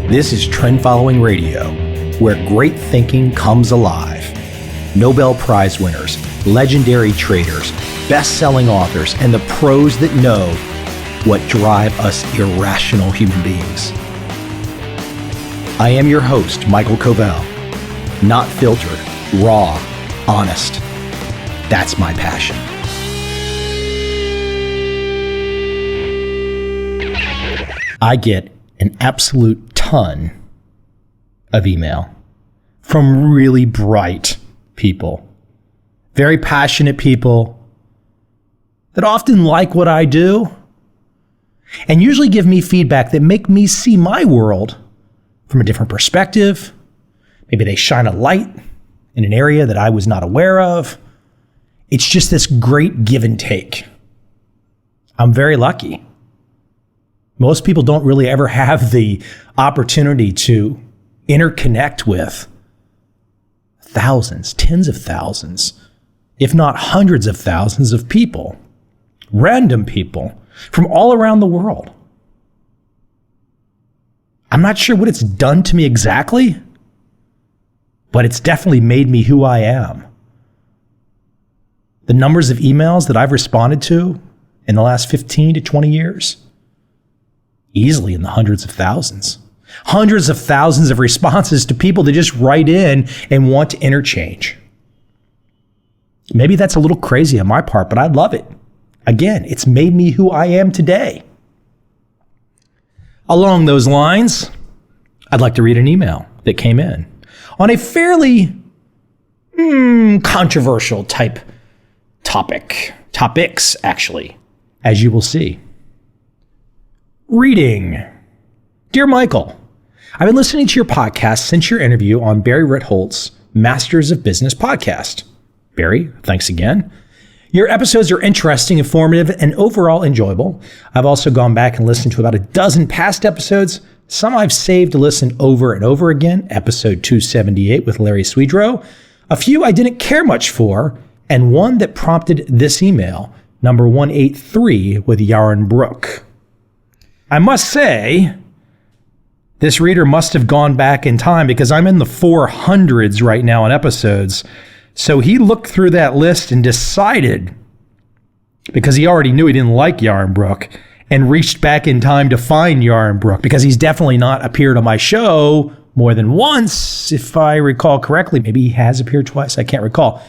This is Trend Following Radio, where great thinking comes alive. Nobel Prize winners, legendary traders, best-selling authors, and the pros that know what drive us irrational human beings. I am your host, Michael Covel. Not filtered, raw, honest. That's my passion. I get an absolute ton of email from really bright people, very passionate people that often like what I do and usually give me feedback that make me see my world from a different perspective. Maybe they shine a light in an area that I was not aware of. It's just this great give and take. I'm very lucky. Most people don't really ever have the opportunity to interconnect with thousands, tens of thousands, if not hundreds of thousands of people, random people from all around the world. I'm not sure what it's done to me exactly, but it's definitely made me who I am. The numbers of emails that I've responded to in the last 15 to 20 years, easily in the hundreds of thousands. Hundreds of thousands of responses to people that just write in and want to interchange. Maybe that's a little crazy on my part, but I love it. Again, it's made me who I am today. Along those lines, I'd like to read an email that came in on a fairly controversial type topics, actually, as you will see. Reading. Dear Michael, I've been listening to your podcast since your interview on Barry Ritholtz's Masters of Business podcast. Barry, thanks again. Your episodes are interesting, informative, and overall enjoyable. I've also gone back and listened to about a dozen past episodes. Some I've saved to listen over and over again, episode 278 with Larry Swedroe. A few I didn't care much for, and one that prompted this email, number 183 with Yaron Brook. I must say, this reader must have gone back in time because I'm in the 400s right now on episodes. So he looked through that list and decided, because he already knew he didn't like Yaron Brook, and reached back in time to find Yaron Brook because he's definitely not appeared on my show more than once, if I recall correctly. Maybe he has appeared twice. I can't recall.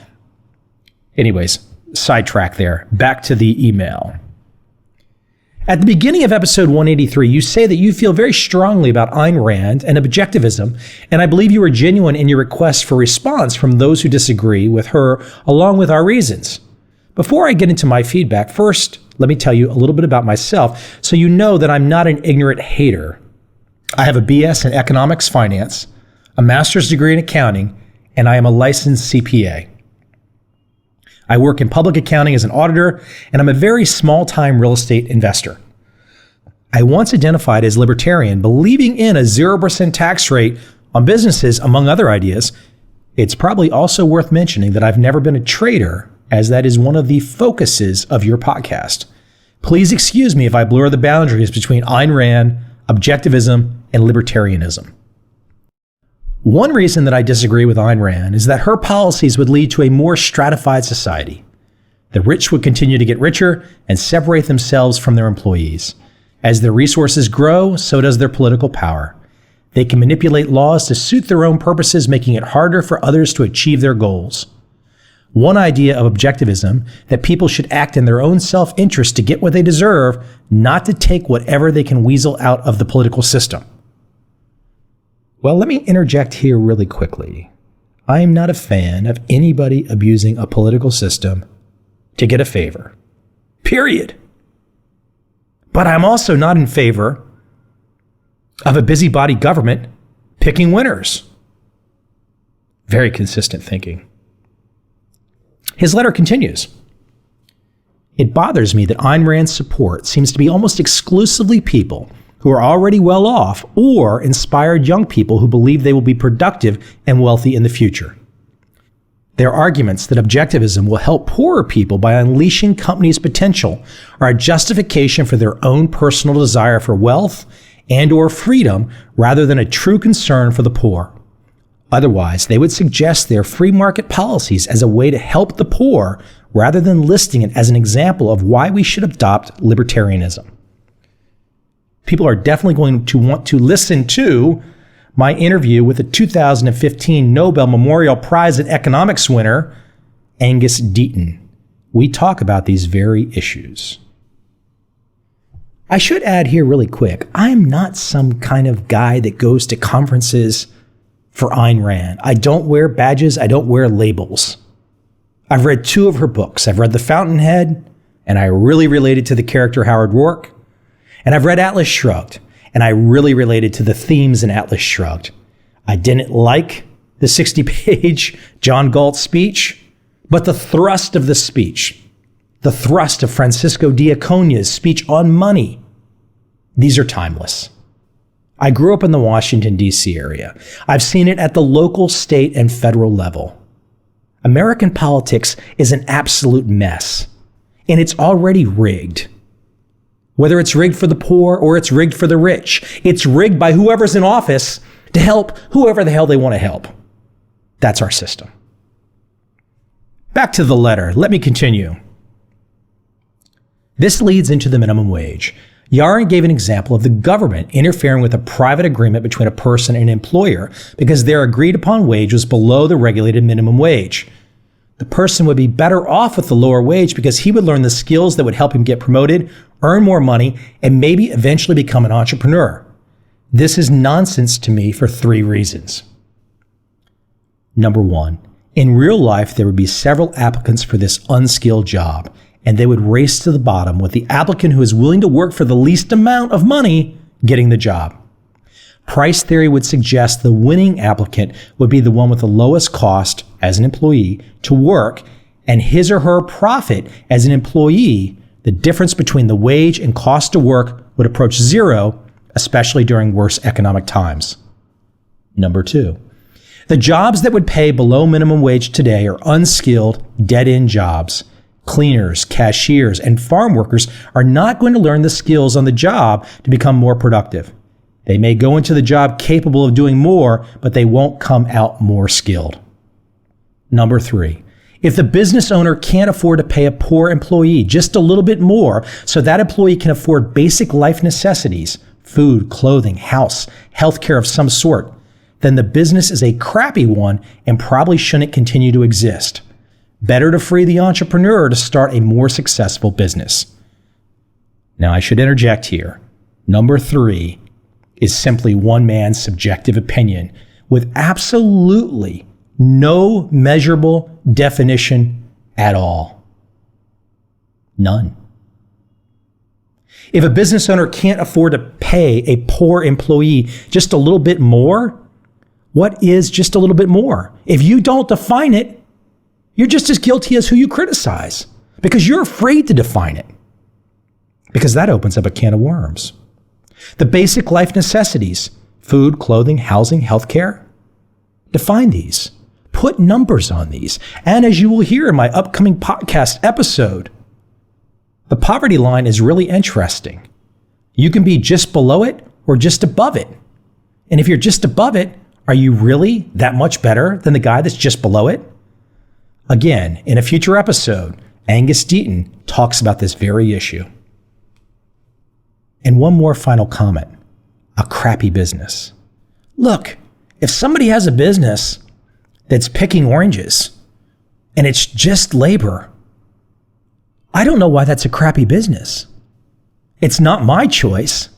Anyways, sidetrack there. Back to the email. At the beginning of episode 183, you say that you feel very strongly about Ayn Rand and objectivism, and I believe you are genuine in your request for response from those who disagree with her, along with our reasons. Before I get into my feedback, first, let me tell you a little bit about myself so you know that I'm not an ignorant hater. I have a BS in economics finance, a master's degree in accounting, and I am a licensed CPA. I work in public accounting as an auditor, and I'm a very small-time real estate investor. I once identified as libertarian, believing in a 0% tax rate on businesses, among other ideas. It's probably also worth mentioning that I've never been a trader, as that is one of the focuses of your podcast. Please excuse me if I blur the boundaries between Ayn Rand, objectivism, and libertarianism. One reason that I disagree with Ayn Rand is that her policies would lead to a more stratified society. The rich would continue to get richer and separate themselves from their employees. As their resources grow, so does their political power. They can manipulate laws to suit their own purposes, making it harder for others to achieve their goals. One idea of objectivism, that people should act in their own self-interest to get what they deserve, not to take whatever they can weasel out of the political system. Well, let me interject here really quickly. I am not a fan of anybody abusing a political system to get a favor. Period. But I'm also not in favor of a busybody government picking winners. Very consistent thinking. His letter continues. It bothers me that Ayn Rand's support seems to be almost exclusively people who are already well off or inspired young people who believe they will be productive and wealthy in the future. Their arguments that objectivism will help poorer people by unleashing companies' potential are a justification for their own personal desire for wealth and/or freedom rather than a true concern for the poor. Otherwise, they would suggest their free market policies as a way to help the poor rather than listing it as an example of why we should adopt libertarianism. People are definitely going to want to listen to my interview with the 2015 Nobel Memorial Prize in Economics winner, Angus Deaton. We talk about these very issues. I should add here really quick, I am not some kind of guy that goes to conferences for Ayn Rand. I don't wear badges. I don't wear labels. I've read 2 of her books. I've read The Fountainhead, and I really related to the character Howard Rourke. And I've read Atlas Shrugged, and I really related to the themes in Atlas Shrugged. I didn't like the 60-page John Galt speech, but the thrust of the speech, the thrust of Francisco Diacona's speech on money, these are timeless. I grew up in the Washington, D.C. area. I've seen it at the local, state, and federal level. American politics is an absolute mess, and it's already rigged. Whether it's rigged for the poor or it's rigged for the rich, it's rigged by whoever's in office to help whoever the hell they want to help. That's our system. Back to the letter. Let me continue. This leads into the minimum wage. Yaron gave an example of the government interfering with a private agreement between a person and an employer because their agreed upon wage was below the regulated minimum wage. The person would be better off with the lower wage because he would learn the skills that would help him get promoted, earn more money, and maybe eventually become an entrepreneur. This is nonsense to me for 3 reasons. Number 1, in real life, there would be several applicants for this unskilled job, and they would race to the bottom with the applicant who is willing to work for the least amount of money getting the job. Price theory would suggest the winning applicant would be the one with the lowest cost as an employee to work, and his or her profit as an employee, the difference between the wage and cost to work, would approach 0, especially during worse economic times. Number 2, the jobs that would pay below minimum wage today are unskilled, dead-end jobs. Cleaners, cashiers, and farm workers are not going to learn the skills on the job to become more productive. They may go into the job capable of doing more, but they won't come out more skilled. Number 3, if the business owner can't afford to pay a poor employee just a little bit more so that employee can afford basic life necessities, food, clothing, house, healthcare of some sort, then the business is a crappy one and probably shouldn't continue to exist. Better to free the entrepreneur to start a more successful business. Now, I should interject here. Number 3 is simply one man's subjective opinion with absolutely no measurable definition at all. None. If a business owner can't afford to pay a poor employee just a little bit more, what is just a little bit more? If you don't define it, you're just as guilty as who you criticize because you're afraid to define it, because that opens up a can of worms. The basic life necessities, food, clothing, housing, healthcare, define these. Put numbers on these. And as you will hear in my upcoming podcast episode, the poverty line is really interesting. You can be just below it or just above it. And if you're just above it, are you really that much better than the guy that's just below it? Again, in a future episode, Angus Deaton talks about this very issue. And one more final comment. A crappy business. Look, if somebody has a business that's picking oranges and it's just labor, I don't know why that's a crappy business. It's not my choice,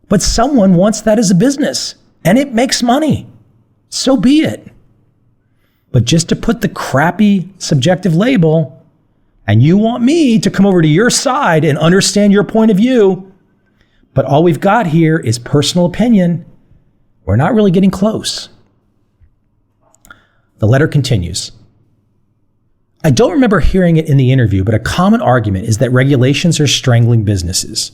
but someone wants that as a business and it makes money. So be it. But just to put the crappy subjective label, and you want me to come over to your side and understand your point of view, but all we've got here is personal opinion, we're not really getting close. The letter continues. I don't remember hearing it in the interview, but a common argument is that regulations are strangling businesses.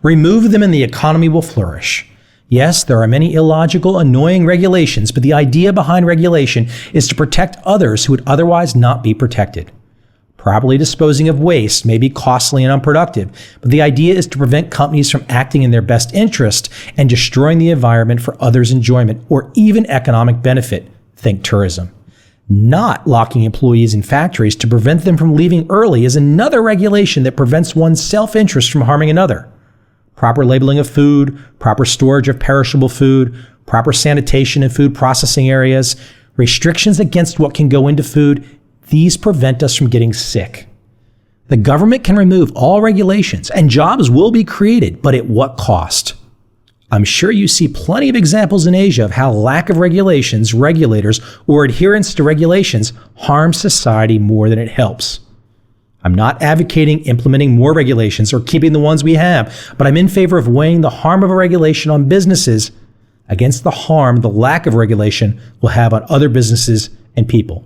Remove them and the economy will flourish. Yes, there are many illogical, annoying regulations, but the idea behind regulation is to protect others who would otherwise not be protected. Properly disposing of waste may be costly and unproductive, but the idea is to prevent companies from acting in their best interest and destroying the environment for others' enjoyment or even economic benefit. Think tourism. Not locking employees in factories to prevent them from leaving early is another regulation that prevents one's self-interest from harming another. Proper labeling of food, proper storage of perishable food, proper sanitation in food processing areas, restrictions against what can go into food, these prevent us from getting sick. The government can remove all regulations and jobs will be created, but at what cost? I'm sure you see plenty of examples in Asia of how lack of regulations, regulators, or adherence to regulations harms society more than it helps. I'm not advocating implementing more regulations or keeping the ones we have, but I'm in favor of weighing the harm of a regulation on businesses against the harm the lack of regulation will have on other businesses and people.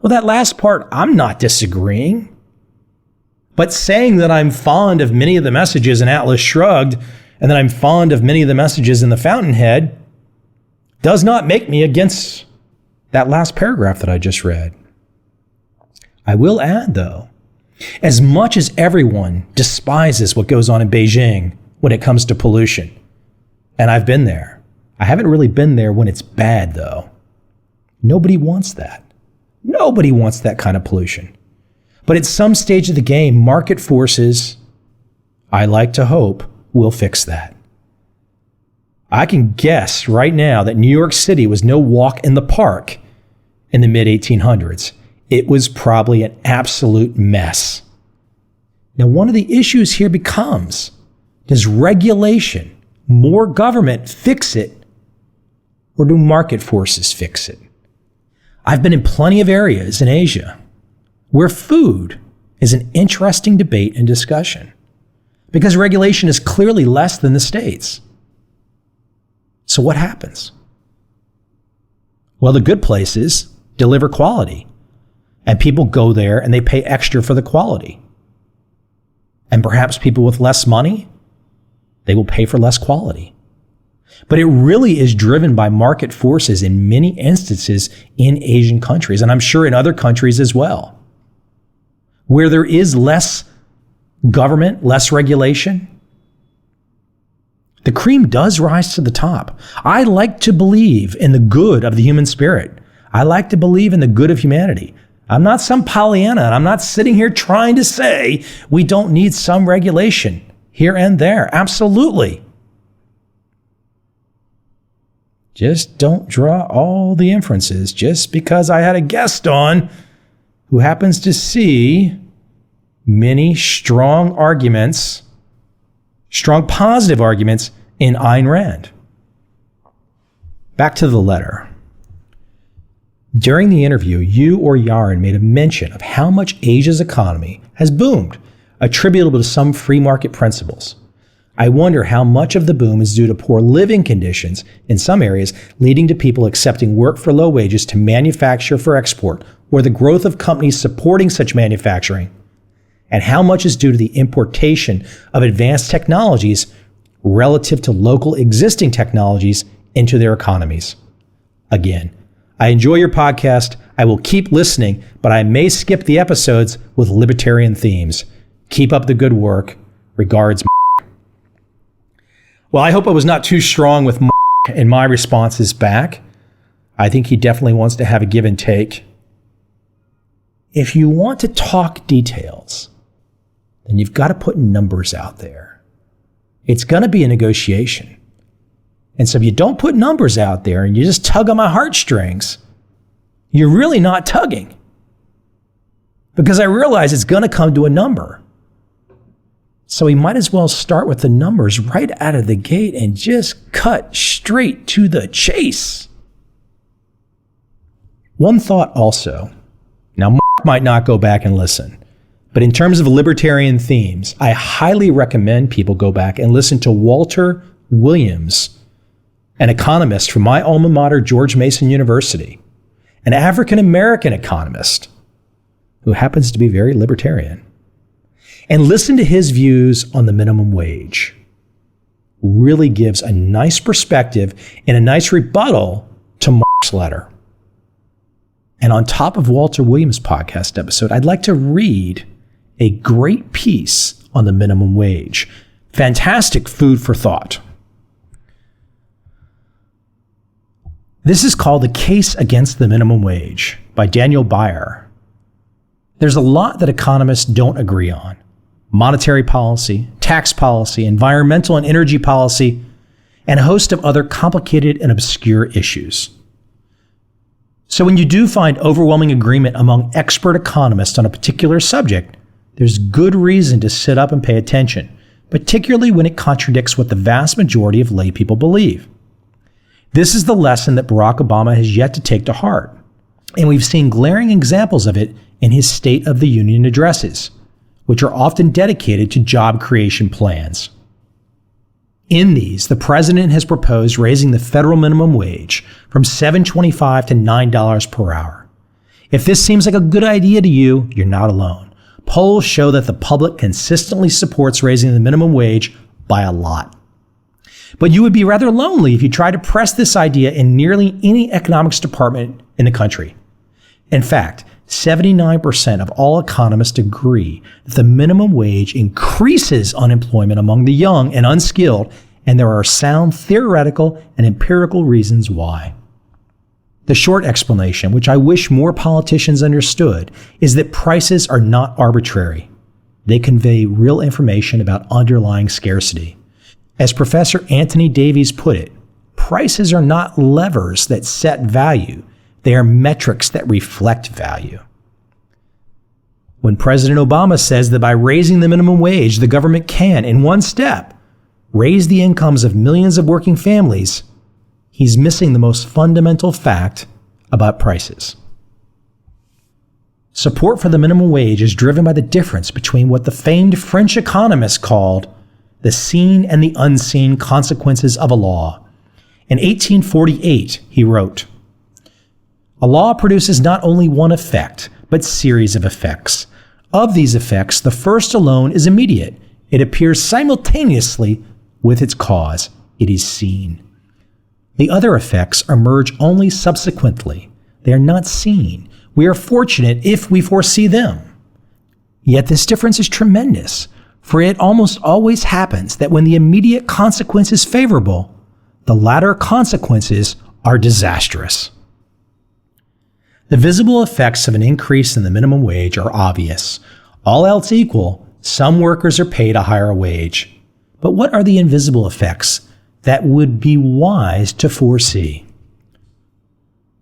Well, that last part, I'm not disagreeing. But saying that I'm fond of many of the messages in Atlas Shrugged and that I'm fond of many of the messages in The Fountainhead does not make me against that last paragraph that I just read. I will add, though, as much as everyone despises what goes on in Beijing when it comes to pollution, and I've been there, I haven't really been there when it's bad, though. Nobody wants that. Nobody wants that kind of pollution. But at some stage of the game, market forces, I like to hope, will fix that. I can guess right now that New York City was no walk in the park in the mid-1800s. It was probably an absolute mess. Now, one of the issues here becomes, does regulation, more government, fix it, or do market forces fix it? I've been in plenty of areas in Asia where food is an interesting debate and discussion because regulation is clearly less than the States. So what happens? Well, the good places deliver quality, and people go there and they pay extra for the quality. And perhaps people with less money, they will pay for less quality. But it really is driven by market forces in many instances in Asian countries, and I'm sure in other countries as well, where there is less government, less regulation. The cream does rise to the top. I like to believe in the good of the human spirit. I like to believe in the good of humanity. I'm not some Pollyanna, and I'm not sitting here trying to say we don't need some regulation here and there. Absolutely. Just don't draw all the inferences just because I had a guest on who happens to see many strong arguments, strong positive arguments in Ayn Rand. Back to the letter. During the interview, you or Yaron made a mention of how much Asia's economy has boomed, attributable to some free market principles. I wonder how much of the boom is due to poor living conditions in some areas, leading to people accepting work for low wages to manufacture for export, or the growth of companies supporting such manufacturing, and how much is due to the importation of advanced technologies relative to local existing technologies into their economies. Again, I enjoy your podcast. I will keep listening, but I may skip the episodes with libertarian themes. Keep up the good work. Regards. Well, I hope I was not too strong with in my responses back. I think he definitely wants to have a give and take. If you want to talk details, then you've got to put numbers out there. It's going to be a negotiation. And so if you don't put numbers out there and you just tug on my heartstrings, you're really not tugging. Because I realize it's going to come to a number. So we might as well start with the numbers right out of the gate and just cut straight to the chase. One thought also. Now, Mark might not go back and listen, but in terms of libertarian themes, I highly recommend people go back and listen to Walter Williams, an economist from my alma mater, George Mason University, an African-American economist who happens to be very libertarian. And listen to his views on the minimum wage. Really gives a nice perspective and a nice rebuttal to Mark's letter. And on top of Walter Williams' podcast episode, I'd like to read a great piece on the minimum wage. Fantastic food for thought. This is called The Case Against the Minimum Wage by Daniel Bayer. There's a lot that economists don't agree on. Monetary policy, tax policy, environmental and energy policy, and a host of other complicated and obscure issues. So when you do find overwhelming agreement among expert economists on a particular subject, there's good reason to sit up and pay attention, particularly when it contradicts what the vast majority of lay people believe. This is the lesson that Barack Obama has yet to take to heart, and we've seen glaring examples of it in his State of the Union addresses, which are often dedicated to job creation plans. In these, the president has proposed raising the federal minimum wage from $7.25 to $9 per hour. If this seems like a good idea to you, you're not alone. Polls show that the public consistently supports raising the minimum wage by a lot. But you would be rather lonely if you tried to press this idea in nearly any economics department in the country. In fact, 79% of all economists agree that the minimum wage increases unemployment among the young and unskilled, and there are sound theoretical and empirical reasons why. The short explanation, which I wish more politicians understood, is that prices are not arbitrary. They convey real information about underlying scarcity. As Professor Anthony Davies put it, prices are not levers that set value. They are metrics that reflect value. When President Obama says that by raising the minimum wage, the government can, in one step, raise the incomes of millions of working families, he's missing the most fundamental fact about prices. Support for the minimum wage is driven by the difference between what the famed French economist called the seen and the unseen consequences of a law. In 1848, he wrote, "A law produces not only one effect, but series of effects. Of these effects, the first alone is immediate. It appears simultaneously with its cause. It is seen. The other effects emerge only subsequently. They are not seen. We are fortunate if we foresee them. Yet this difference is tremendous, for it almost always happens that when the immediate consequence is favorable, the latter consequences are disastrous." The visible effects of an increase in the minimum wage are obvious. All else equal, some workers are paid a higher wage. But what are the invisible effects that would be wise to foresee?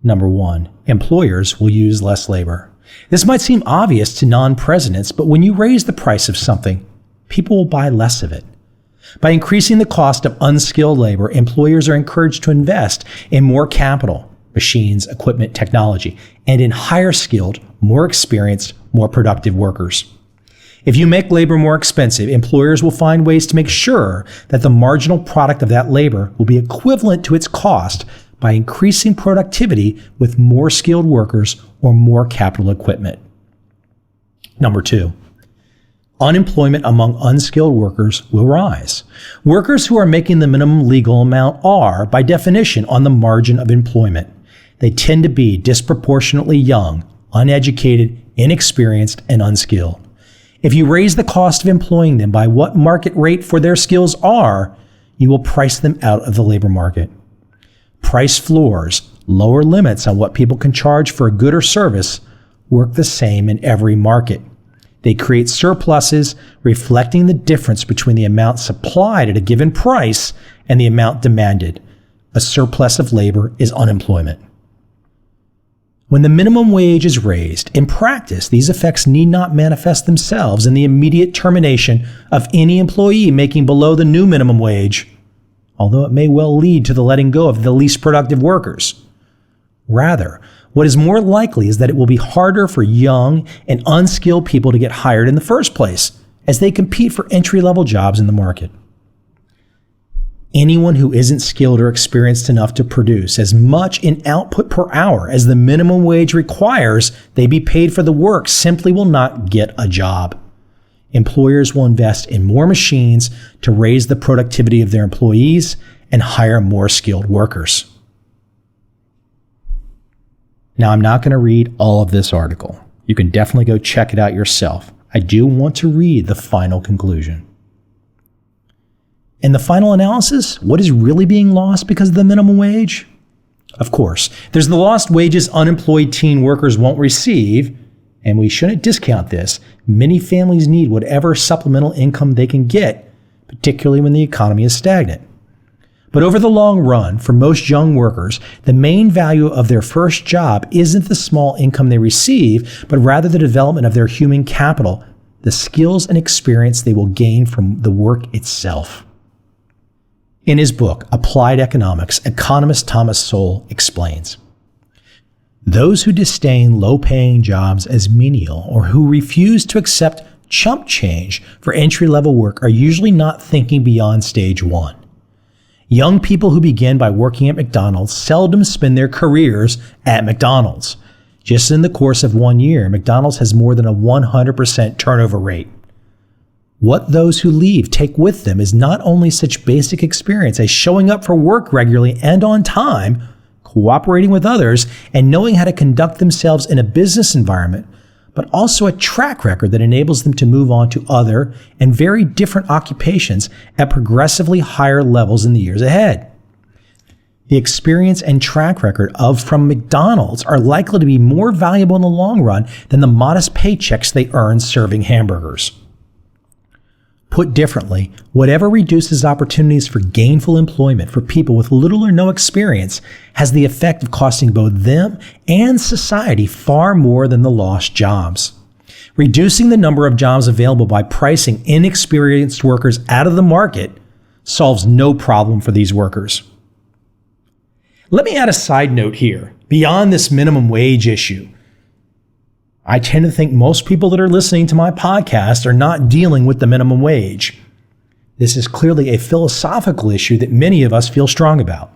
Number one, employers will use less labor. This might seem obvious to non-presidents, but when you raise the price of something, people will buy less of it. By increasing the cost of unskilled labor, employers are encouraged to invest in more capital, machines, equipment, technology, and in higher skilled, more experienced, more productive workers. If you make labor more expensive, employers will find ways to make sure that the marginal product of that labor will be equivalent to its cost by increasing productivity with more skilled workers or more capital equipment. Number two, unemployment among unskilled workers will rise. Workers who are making the minimum legal amount are, by definition, on the margin of employment. They tend to be disproportionately young, uneducated, inexperienced, and unskilled. If you raise the cost of employing them by what market rate for their skills are, you will price them out of the labor market. Price floors, lower limits on what people can charge for a good or service, work the same in every market. They create surpluses reflecting the difference between the amount supplied at a given price and the amount demanded. A surplus of labor is unemployment. When the minimum wage is raised, in practice, these effects need not manifest themselves in the immediate termination of any employee making below the new minimum wage, although it may well lead to the letting go of the least productive workers. Rather, what is more likely is that it will be harder for young and unskilled people to get hired in the first place, as they compete for entry-level jobs in the market. Anyone who isn't skilled or experienced enough to produce as much in output per hour as the minimum wage requires they be paid for the work simply will not get a job. Employers will invest in more machines to raise the productivity of their employees and hire more skilled workers. Now, I'm not going to read all of this article. You can definitely go check it out yourself. I do want to read the final conclusion. In the final analysis, what is really being lost because of the minimum wage? Of course, there's the lost wages unemployed teen workers won't receive, and we shouldn't discount this. Many families need whatever supplemental income they can get, particularly when the economy is stagnant. But over the long run, for most young workers, the main value of their first job isn't the small income they receive, but rather the development of their human capital, the skills and experience they will gain from the work itself. In his book, Applied Economics, economist Thomas Sowell explains, those who disdain low-paying jobs as menial or who refuse to accept chump change for entry-level work are usually not thinking beyond stage one. Young people who begin by working at McDonald's seldom spend their careers at McDonald's. Just in the course of 1 year, McDonald's has more than a 100% turnover rate. What those who leave take with them is not only such basic experience as showing up for work regularly and on time, cooperating with others, and knowing how to conduct themselves in a business environment, but also a track record that enables them to move on to other and very different occupations at progressively higher levels in the years ahead. The experience and track record from McDonald's are likely to be more valuable in the long run than the modest paychecks they earn serving hamburgers. Put differently, whatever reduces opportunities for gainful employment for people with little or no experience has the effect of costing both them and society far more than the lost jobs. Reducing the number of jobs available by pricing inexperienced workers out of the market solves no problem for these workers. Let me add a side note here, beyond this minimum wage issue. I tend to think most people that are listening to my podcast are not dealing with the minimum wage. This is clearly a philosophical issue that many of us feel strong about.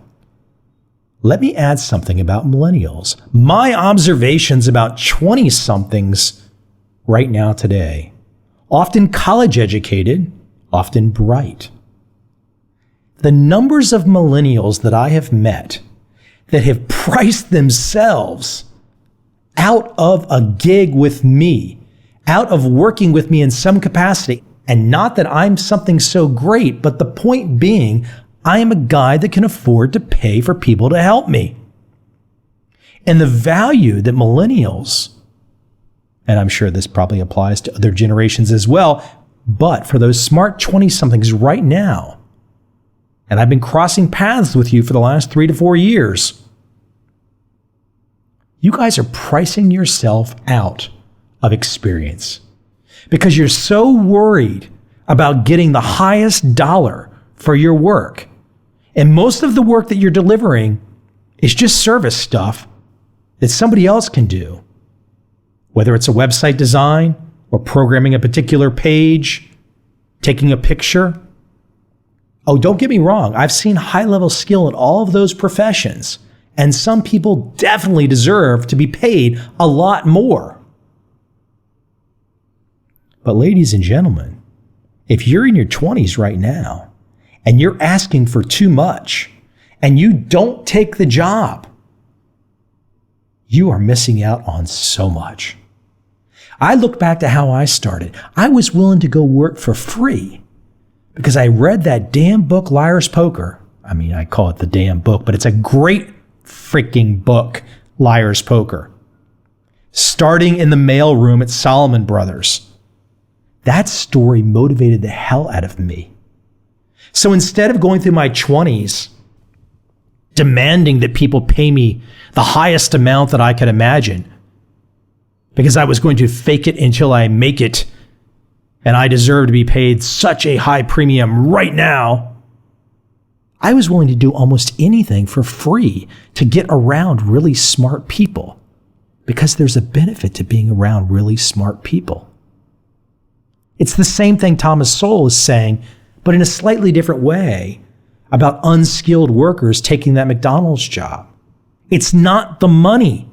Let me add something about millennials. My observations about 20-somethings right now today. Often college educated, often bright. The numbers of millennials that I have met that have priced themselves out of a gig with me, out of working with me in some capacity. And not that I'm something so great, but the point being, I am a guy that can afford to pay for people to help me. And the value that millennials, and I'm sure this probably applies to other generations as well, but for those smart 20-somethings right now, and I've been crossing paths with you for the last 3 to 4 years, you guys are pricing yourself out of experience because you're so worried about getting the highest dollar for your work. And most of the work that you're delivering is just service stuff that somebody else can do, whether it's a website design or programming a particular page, taking a picture. Oh, don't get me wrong. I've seen high-level skill in all of those professions. And some people definitely deserve to be paid a lot more. But ladies and gentlemen, if you're in your 20s right now and you're asking for too much and you don't take the job, you are missing out on so much. I look back to how I started. I was willing to go work for free because I read that damn book, Liar's Poker. I mean, I call it the damn book, but it's a great freaking book, Liar's Poker. Starting in the mailroom at Salomon Brothers. That story motivated the hell out of me. So instead of going through my 20s, demanding that people pay me the highest amount that I could imagine, because I was going to fake it until I make it, and I deserve to be paid such a high premium right now, I was willing to do almost anything for free to get around really smart people, because there's a benefit to being around really smart people. It's the same thing Thomas Sowell is saying, but in a slightly different way, about unskilled workers taking that McDonald's job. It's not the money.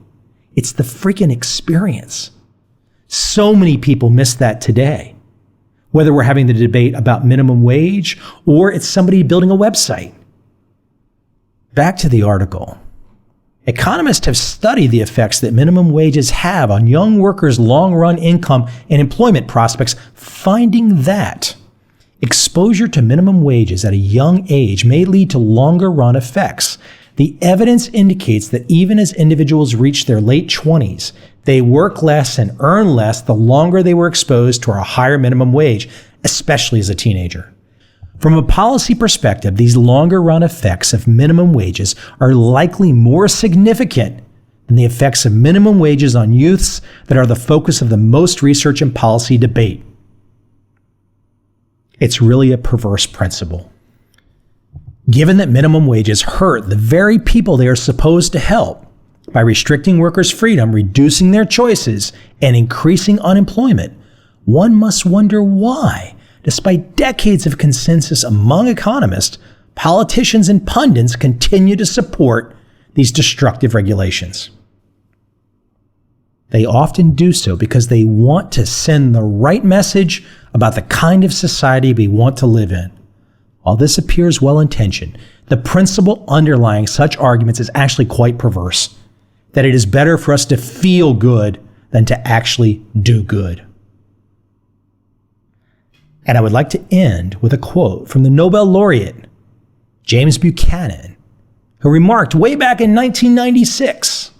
It's the freaking experience. So many people miss that today, whether we're having the debate about minimum wage or it's somebody building a website. Back to the article. Economists have studied the effects that minimum wages have on young workers' long-run income and employment prospects, finding that exposure to minimum wages at a young age may lead to longer-run effects. The evidence indicates that even as individuals reach their late 20s, they work less and earn less the longer they were exposed to a higher minimum wage, especially as a teenager. From a policy perspective, these longer-run effects of minimum wages are likely more significant than the effects of minimum wages on youths that are the focus of the most research and policy debate. It's really a perverse principle. Given that minimum wages hurt the very people they are supposed to help by restricting workers' freedom, reducing their choices, and increasing unemployment, one must wonder why, despite decades of consensus among economists, politicians and pundits continue to support these destructive regulations. They often do so because they want to send the right message about the kind of society we want to live in. While this appears well-intentioned, the principle underlying such arguments is actually quite perverse, that it is better for us to feel good than to actually do good. And I would like to end with a quote from the Nobel laureate, James Buchanan, who remarked way back in 1996,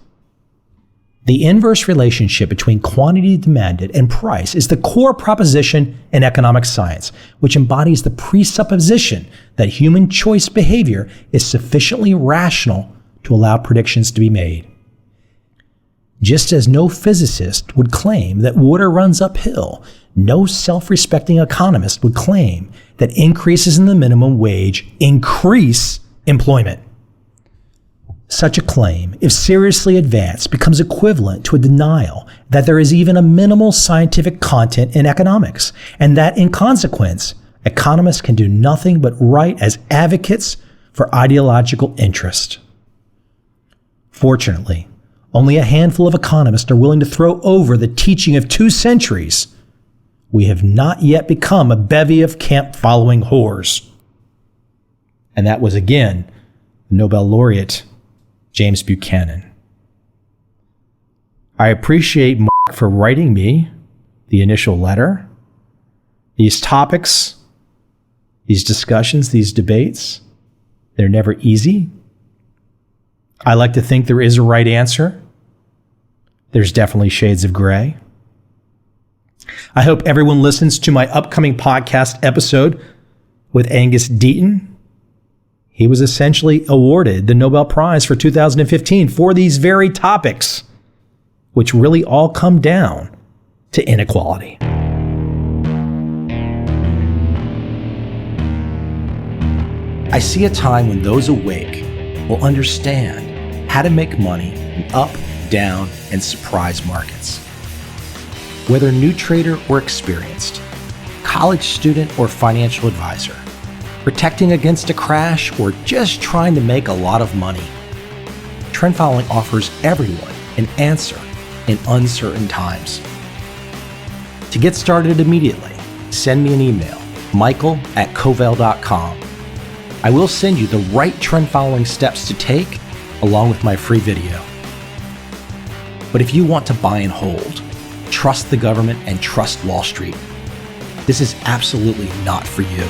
"The inverse relationship between quantity demanded and price is the core proposition in economic science, which embodies the presupposition that human choice behavior is sufficiently rational to allow predictions to be made. Just as no physicist would claim that water runs uphill, no self-respecting economist would claim that increases in the minimum wage increase employment. Such a claim, if seriously advanced, becomes equivalent to a denial that there is even a minimal scientific content in economics, and that in consequence, economists can do nothing but write as advocates for ideological interest. Fortunately, only a handful of economists are willing to throw over the teaching of 2 centuries. We have not yet become a bevy of camp-following whores." And that was, again, Nobel laureate James Buchanan. I appreciate Mark for writing me the initial letter. These topics, these discussions, these debates, they're never easy. I like to think there is a right answer. There's definitely shades of gray. I hope everyone listens to my upcoming podcast episode with Angus Deaton. He was essentially awarded the Nobel Prize for 2015 for these very topics, which really all come down to inequality. I see a time when those awake will understand how to make money in up, down, and surprise markets. Whether new trader or experienced, college student or financial advisor, protecting against a crash or just trying to make a lot of money, trend following offers everyone an answer in uncertain times. To get started immediately, send me an email, michael@covel.com. I will send you the right trend following steps to take along with my free video. But if you want to buy and hold, trust the government and trust Wall Street, this is absolutely not for you.